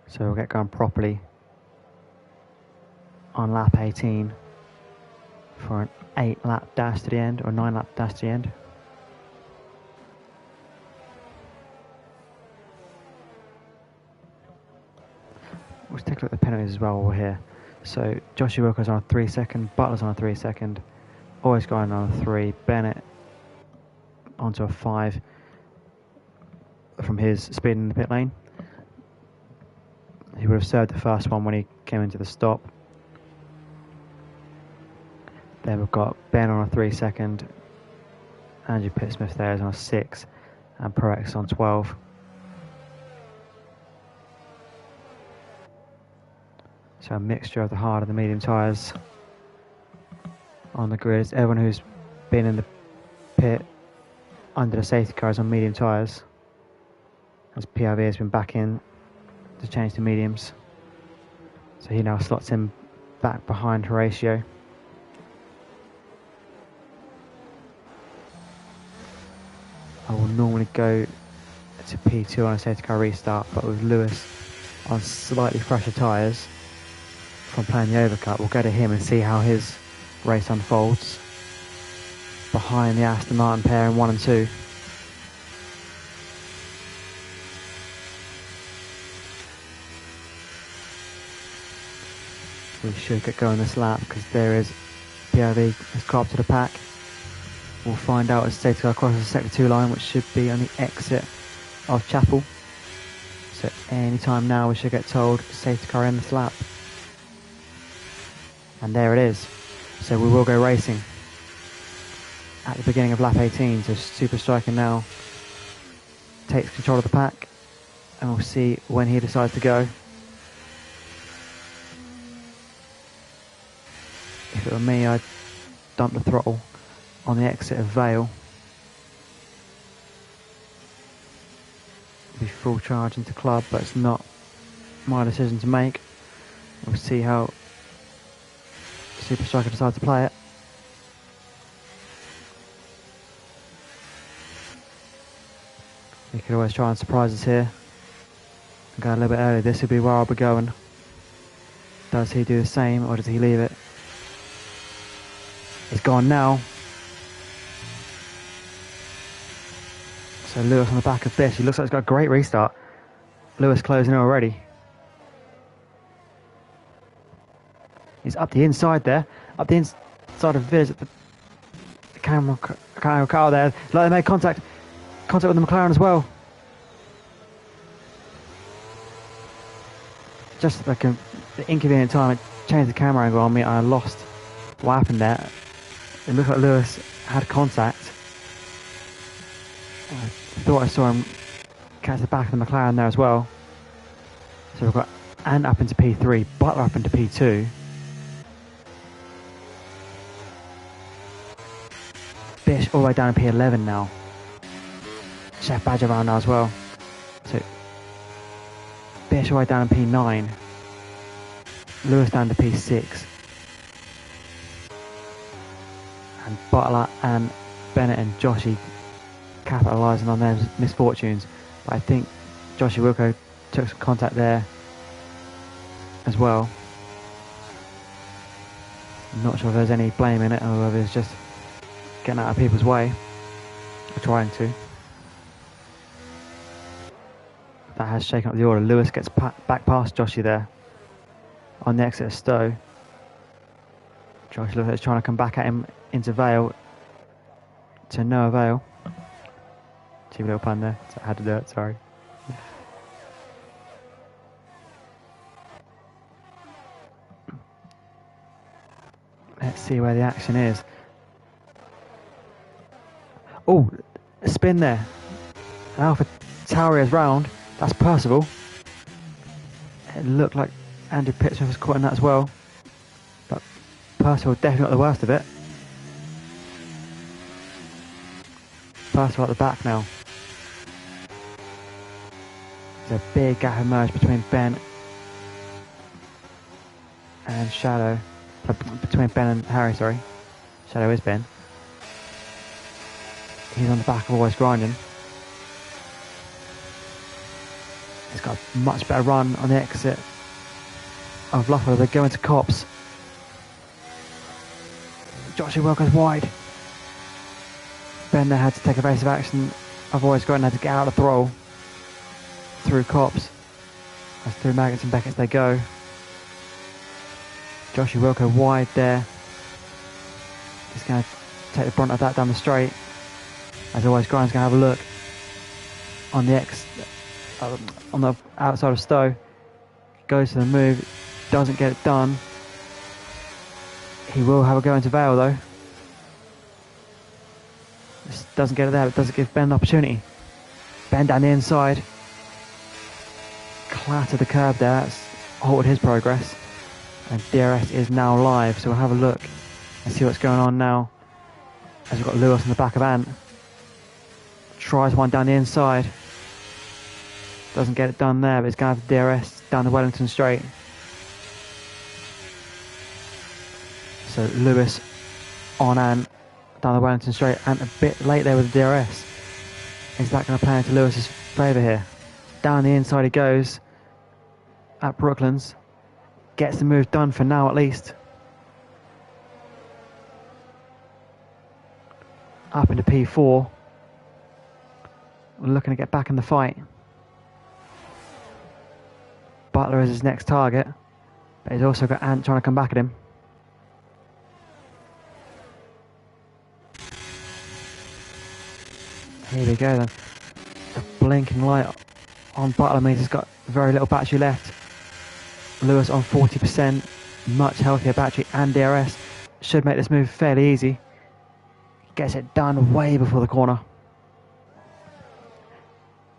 So we'll get going properly on lap 18 for an 8-lap dash to the end, or 9-lap dash to the end. Let's take a look at the penalties as well while we're here. So Joshua Wilker's on a 3 second, Butler's on a 3 second, always going on a 3, Bennett onto a 5 from his speed in the pit lane. He would have served the first one when he came into the stop. Then we've got Ben on a 3 second, Andrew Pittsmith there is on a 6, and Pro-X on 12. So a mixture of the hard and the medium tyres on the grid. Everyone who's been in the pit under the safety car is on medium tyres, as PRV has been back in to change to mediums. So he now slots in back behind Horatio. I will normally go to P2 on a safety car restart, but with Lewis on slightly fresher tyres from playing the overcut, we'll go to him and see how his race unfolds behind the Aston Martin pair in 1 and 2. We should get going this lap because there is PRV has got up to the pack. We'll find out as safety car crosses the Sector 2 line, which should be on the exit of Chapel. So any time now we should get told safety car in this lap. And there it is. So we will go racing at the beginning of lap 18. So Super Striker now takes control of the pack, and we'll see when he decides to go. If it were me, I'd dump the throttle on the exit of Vale. Be full charge into club, but it's not my decision to make. We'll see how Super Striker decides to play it. He could always try and surprise us here. Go a little bit early. This would be where I'll be going. Does he do the same, or does he leave it? It's gone now. So Lewis on the back of this. He looks like he's got a great restart. Lewis closing in already. He's up the inside there. Up the inside of Viz. The camera car there. Like they made contact. Contact with the McLaren as well. Just like the inconvenient time, it changed the camera angle on me and I lost what happened there. It looked like Lewis had contact. I thought I saw him catch the back of the McLaren there as well. So we've got Ant up into P3, Butler up into P2. Bish all the way down to P11 now. Chef Badger around now as well. So Bish all the way down to P9. Lewis down to P6. And Butler and Bennett and Joshy capitalising on their misfortunes. But I think Joshy Wilco took some contact there as well. I'm not sure if there's any blame in it or whether it's just getting out of people's way. Or trying to. That has shaken up the order. Lewis gets back past Joshy there on the exit of Stowe. Josh looks like he's trying to come back at him into Vale to no avail. Cheap little pun there. I had to do it, sorry. Let's see where the action is. Oh, a spin there. Alpha Tauria's round. That's Percival. It looked like Andrew Pittsmith was caught in that as well. But Percival definitely not the worst of it. Percival at the back now. There's a big gap emerged between Ben and Shadow. Between Ben and Harry, sorry. Shadow is Ben. He's on the back of Always Grinding. He's got a much better run on the exit of Loughborough. They go into Cops. Joshua Well goes wide. Ben there had to take evasive action. I've always got had to get out of the throttle through Cops. As through Maggots and Beckett's they go. Joshua Wilco wide there. He's going to take the brunt of that down the straight. As always, Grimes going to have a look on the on the outside of Stowe. Goes to the move, doesn't get it done. He will have a go into Vale though. Just doesn't get it there, but doesn't give Ben the opportunity. Ben down the inside. Clattered the curb there, that's halted his progress. And DRS is now live, so we'll have a look and see what's going on now. As we've got Lewis on the back of Ant. Tries one down the inside. Doesn't get it done there, but he's going to have DRS down the Wellington straight. So Lewis on Ant down the Wellington straight. Ant a bit late there with the DRS. Is that going to play into Lewis's favour here? Down the inside he goes at Brooklands. Gets the move done for now at least. Up into P4. We're looking to get back in the fight. Butler is his next target, but he's also got Ant trying to come back at him. Here we go then. The blinking light on Butler means he's got very little battery left. Lewis on 40%, much healthier battery and DRS. should make this move fairly easy. Gets it done way before the corner.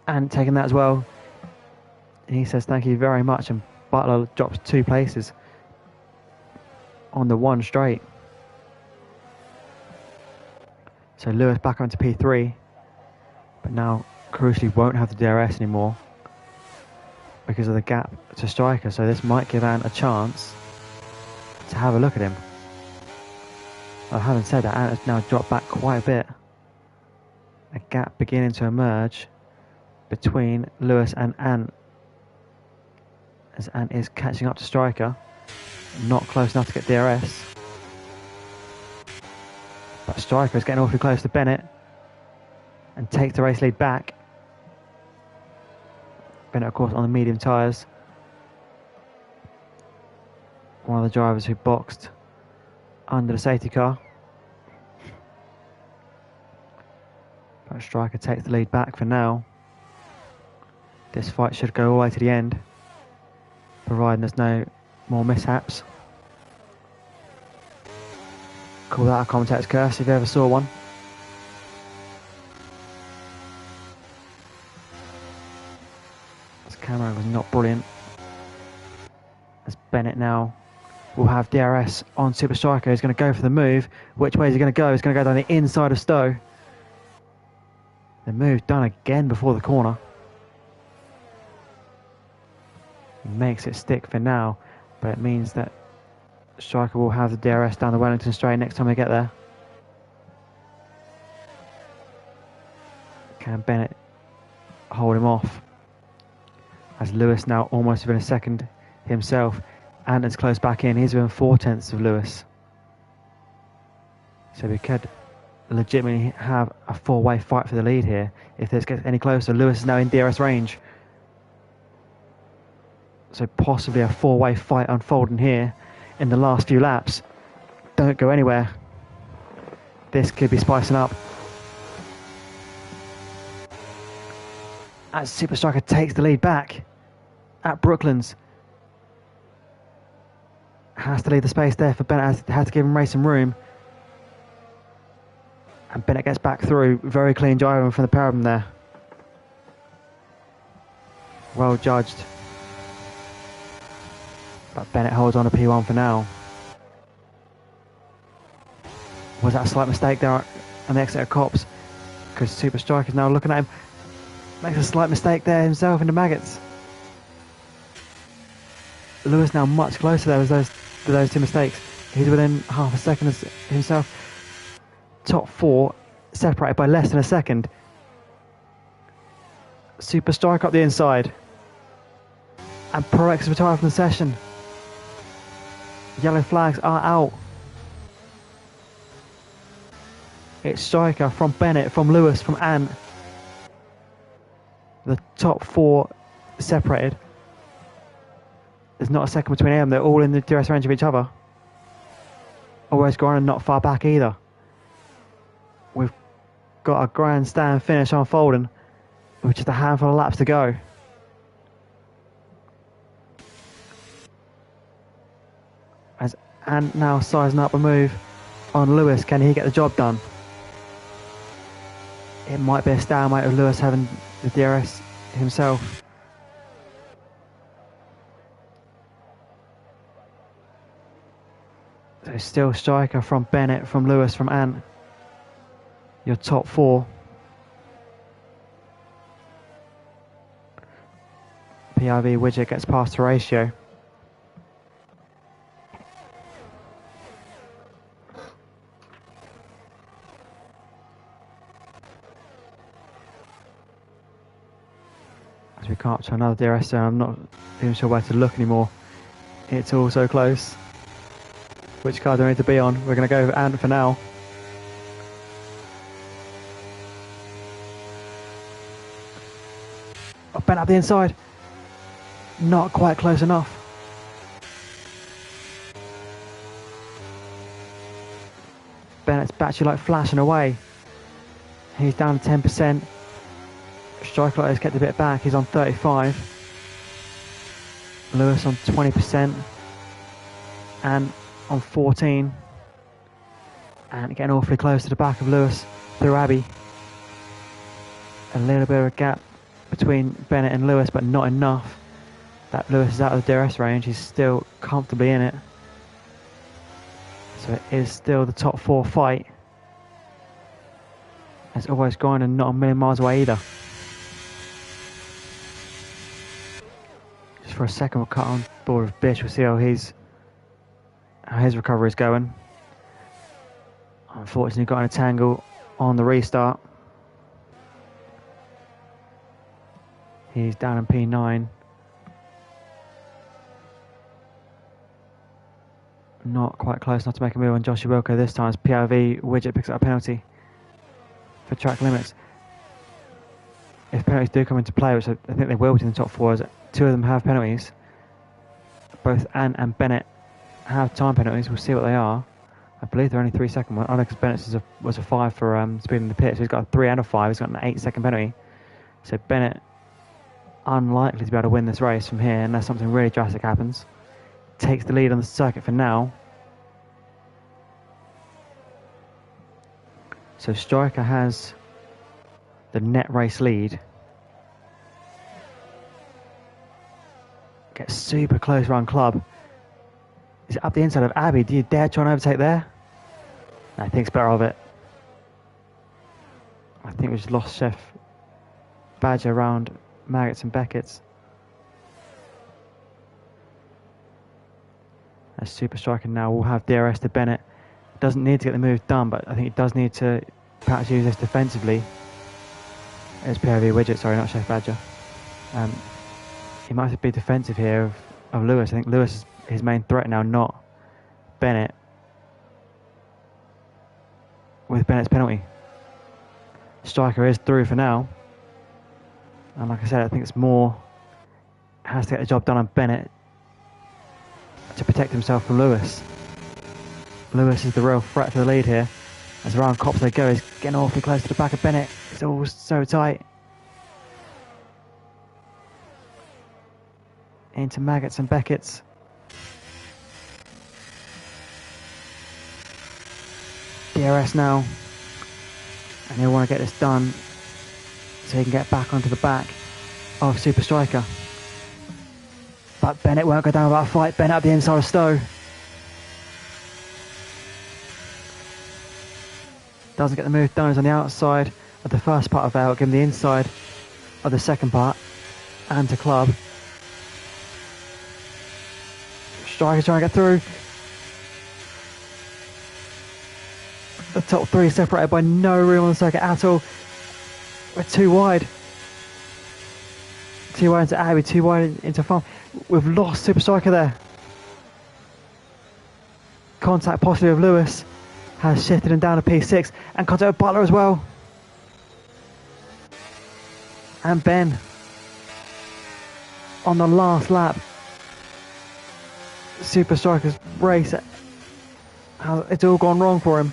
And taking that as well. He says thank you very much, and Butler drops 2 places on the 1 straight. So Lewis back onto P3, but now crucially won't have the DRS anymore because of the gap to Striker. So this might give Ant a chance to have a look at him. Having said that, Ant has now dropped back quite a bit. A gap beginning to emerge between Lewis and Ant, as Ant is catching up to Striker. Not close enough to get DRS. But Striker is getting awfully close to Bennett and takes the race lead back. Bennett, of course, on the medium tyres. One of the drivers who boxed under the safety car. But Striker takes the lead back for now. This fight should go all the way to the end, providing there's no more mishaps. Call that a commentator's curse if you ever saw one. This camera was not brilliant. As Bennett now will have DRS on Super Striker. He's going to go for the move. Which way is he going to go? He's going to go down the inside of Stowe. The move done again before the corner. He makes it stick for now, but it means that Striker will have the DRS down the Wellington straight next time they get there. Can Bennett hold him off? As Lewis now almost within a second himself, and it's close back in. He's within 4/10 of Lewis. So we could legitimately have a 4-way fight for the lead here. If this gets any closer, Lewis is now in DRS range. So possibly a 4-way fight unfolding here in the last few laps. Don't go anywhere. This could be spicing up. As Super Striker takes the lead back at Brooklands. Has to leave the space there for Bennett. Has to give him racing room. And Bennett gets back through. Very clean driving from the pair of them there. Well judged. But Bennett holds on to P1 for now. Was that a slight mistake there on the exit of Cops? Because Super Striker's now looking at him. Makes a slight mistake there himself in the maggots. Lewis now much closer there with those 2 mistakes. He's within half a second of himself. Top 4 separated by less than a second. Super Striker up the inside. And Pro X is retired from the session. Yellow flags are out. It's Striker from Bennett, from Lewis, from Ant. The top 4 separated. There's not a second between them. They're all in the DRS range of each other. Always Grindr not far back either. We've got a grandstand finish unfolding with just a handful of laps to go. As Ant now sizing up a move on Lewis. Can he get the job done? It might be a stalemate of Lewis having the DRS himself. So still Striker from Bennett, from Lewis, from Ant. Your top 4. PRV widget gets past Horatio. As we come up to another DRS zone, I'm not even sure where to look anymore. It's all so close. Which car do we need to be on? We're going to go with Ant for now. Oh, Bennett up the inside. Not quite close enough. Bennett's battery light flashing away. He's down to 10%. Striker light has kept a bit back. He's on 35. Lewis on 20%. And on 14. And getting awfully close to the back of Lewis through Abbey. A little bit of a gap between Bennett and Lewis, but not enough that Lewis is out of the DRS range. He's still comfortably in it. So it is still the top 4 fight. As always, grinding not a million miles away either. Just for a second, we'll cut on board with Bish. We'll see how his recovery is going. Unfortunately, got in a tangle on the restart. He's down in P9. Not quite close enough to make a move on Joshua Wilco this time as PRV Widget picks up a penalty for track limits. If penalties do come into play, which I think they will within the top 4, as 2 of them have penalties. Both Anne and Bennett have time penalties. We'll see what they are. I believe they're only 3-second ones. I know because Bennett's was a 5 for speeding the pit, so he's got a 3 and a 5. He's got an 8-second penalty. So Bennett unlikely to be able to win this race from here unless something really drastic happens. Takes the lead on the circuit for now. So Striker has the net race lead. Gets super close around Club. Is it up the inside of Abbey? Do you dare try and overtake there? No, I think it's better of it. I think we just lost Chef Badger around Maggots and Beckett's. As Super Striker now will have DRS to Bennett. Doesn't need to get the move done, but I think he does need to perhaps use this defensively. It's POV Widget, sorry, not Chef Badger. He might have to be defensive here of Lewis. I think Lewis is his main threat now, not Bennett. With Bennett's penalty. Striker is through for now. And like I said, I think it's more has to get the job done on Bennett to protect himself from Lewis. Lewis is the real threat to the lead here. As around cops they go, he's getting awfully close to the back of Bennett. It's all so tight. Into Maggots and Beckett's. DRS now. And he'll want to get this done so he can get back onto the back of Super Striker. But Bennett won't go down without a fight. Bennett up the inside of Stowe. Doesn't get the move done. He's on the outside of the first part of Vale. Give him the inside of the second part. And to Club. Striker trying to get through. The top 3 separated by no room on the circuit at all. We're too wide. Too wide into Abbey, too wide into Farm. We've lost Super Striker there. Contact possibly with Lewis. Has shifted him down to P6. And contact with Butler as well. And Ben. On the last lap. Super Striker's race. It's all gone wrong for him.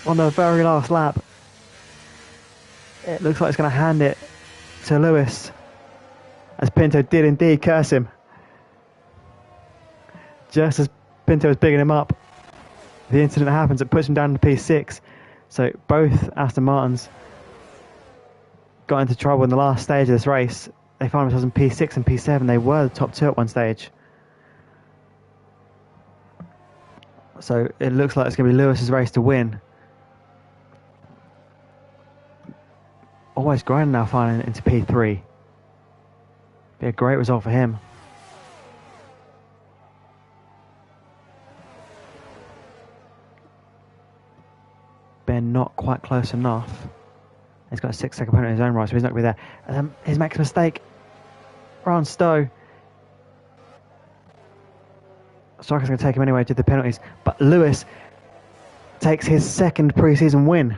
On the very last lap. It looks like it's going to hand it to Lewis. As Pinto did indeed curse him. Just as Pinto was bigging him up. The incident happens, it puts him down to P6. So both Aston Martins got into trouble in the last stage of this race. They found themselves in P6 and P7. They were the top 2 at one stage. So it looks like it's going to be Lewis's race to win. Always grinding now, finally into P3. Be a great result for him. Ben not quite close enough. He's got a 6-second penalty in his own right, so he's not going to be there. He's makes a mistake. Around Stowe. Striker's going to take him anyway to the penalties. But Lewis takes his 2nd pre-season win.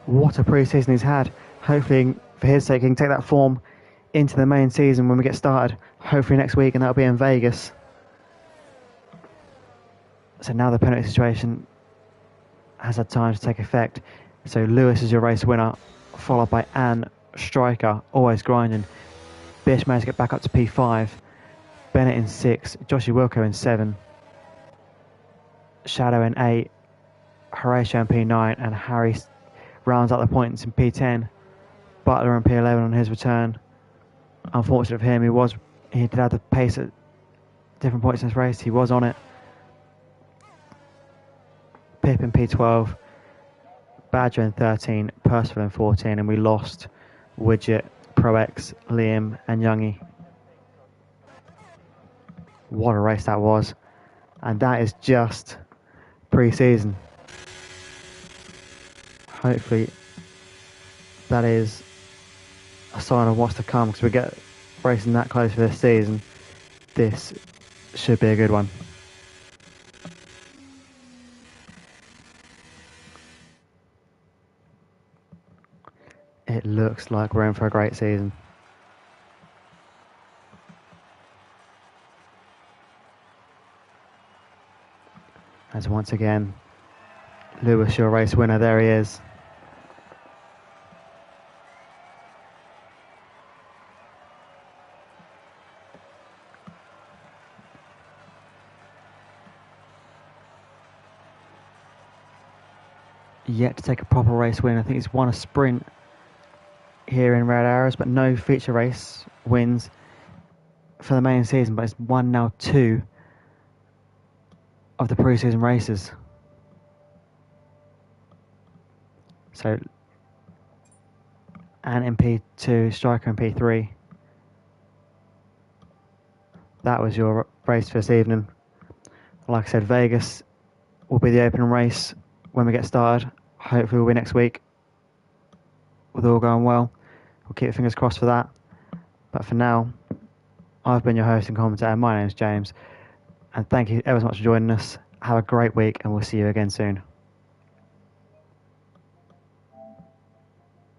What a pre-season he's had. Hopefully, for his sake, he can take that form into the main season when we get started. Hopefully next week, and that'll be in Vegas. So now the penalty situation has had time to take effect. So Lewis is your race winner, followed by Anne Striker, always grinding. Bish managed to get back up to P5. Bennett in 6, Joshua Wilco in 7. Shadow in 8, Horatio in P9, and Harry rounds out the points in P10. Butler in P11 on his return. Unfortunate for him, he did have the pace at different points in this race. He was on it. Pip in P12, Badger in 13, Percival in 14, and we lost Widget, Pro-X, Liam, and Youngie. What a race that was. And that is just pre-season. Hopefully that is a sign of what's to come, because we get racing that close for this season. This should be a good one. It looks like we're in for a great season. As once again, Lewis, your race winner, there he is. Yet to take a proper race win. I think he's won a sprint here in Red Arrows, but no feature race wins for the main season, but he's won now 2 of the pre-season races. So, and in P2, Striker in P3. That was your race for this evening. Like I said, Vegas will be the opening race when we get started. Hopefully we'll be next week, with all going well. We'll keep our fingers crossed for that. But for now, I've been your host and commentator. My name's James, and thank you ever so much for joining us. Have a great week, and we'll see you again soon.